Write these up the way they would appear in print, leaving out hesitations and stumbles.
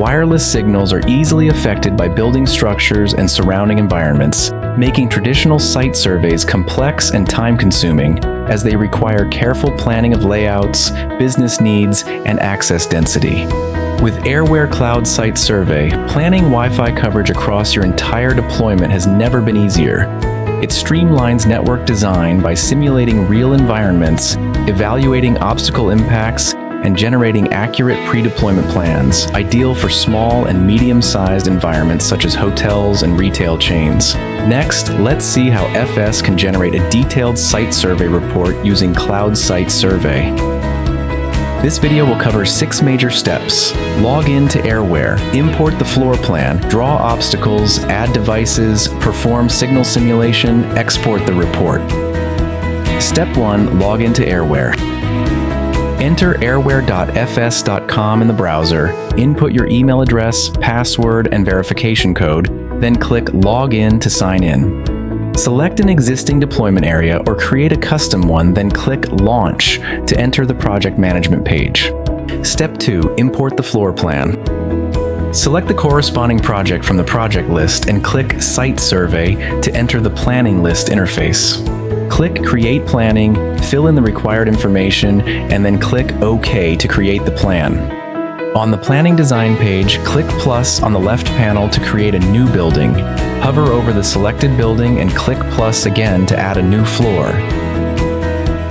wireless signals are easily affected by building structures and surrounding environments, making traditional site surveys complex and time-consuming as they require careful planning of layouts, business needs, and access density. With Airware Cloud Site Survey, planning Wi-Fi coverage across your entire deployment has never been easier. It streamlines network design by simulating real environments, evaluating obstacle impacts, and generating accurate pre-deployment plans, ideal for small and medium-sized environments such as hotels and retail chains. Next, let's see how FS can generate a detailed site survey report using Cloud Site Survey. This video will cover 6 major steps. Log in to Airware, import the floor plan, draw obstacles, add devices, perform signal simulation, export the report. Step 1. Log into Airware. Enter airware.fs.com in the browser, input your email address, password, and verification code, then click Login to sign in. Select an existing deployment area or create a custom one, then click Launch to enter the project management page. Step 2. Import the floor plan. Select the corresponding project from the project list and click Site Survey to enter the Planning List interface. Click Create Planning, fill in the required information, and then click OK to create the plan. On the Planning Design page, click Plus on the left panel to create a new building. Hover over the selected building and click Plus again to add a new floor.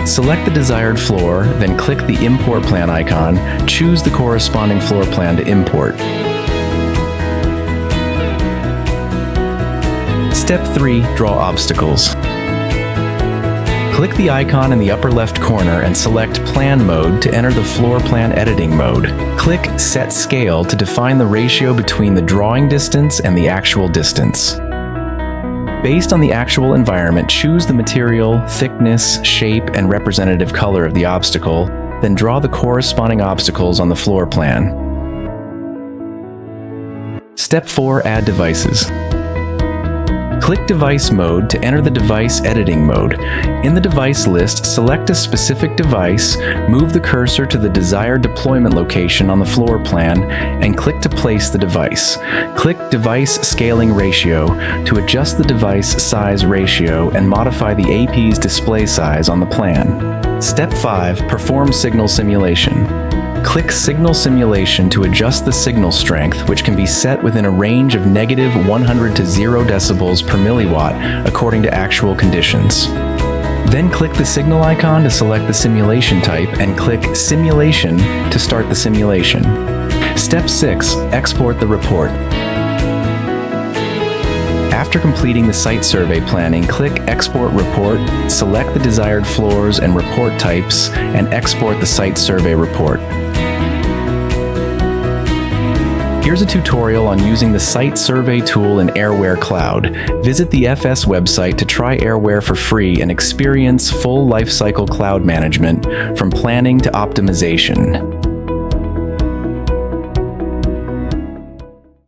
Select the desired floor, then click the Import Plan icon, choose the corresponding floor plan to import. Step 3. Draw obstacles. Click the icon in the upper left corner and select Plan Mode to enter the floor plan editing mode. Click Set Scale to define the ratio between the drawing distance and the actual distance. Based on the actual environment, choose the material, thickness, shape, and representative color of the obstacle, then draw the corresponding obstacles on the floor plan. Step 4. Add devices. Click Device Mode to enter the device editing mode. In the device list, select a specific device, move the cursor to the desired deployment location on the floor plan, and click to place the device. Click Device Scaling Ratio to adjust the device size ratio and modify the AP's display size on the plan. Step 5. Perform signal simulation. Click Signal Simulation to adjust the signal strength, which can be set within a range of -100 to 0 decibels per milliwatt according to actual conditions. Then click the signal icon to select the simulation type and click Simulation to start the simulation. Step 6. Export the report. After completing the site survey planning, click Export Report, select the desired floors and report types, and export the site survey report. Here's a tutorial on using the Site Survey tool in Airware Cloud. Visit the FS website to try Airware for free and experience full lifecycle cloud management from planning to optimization.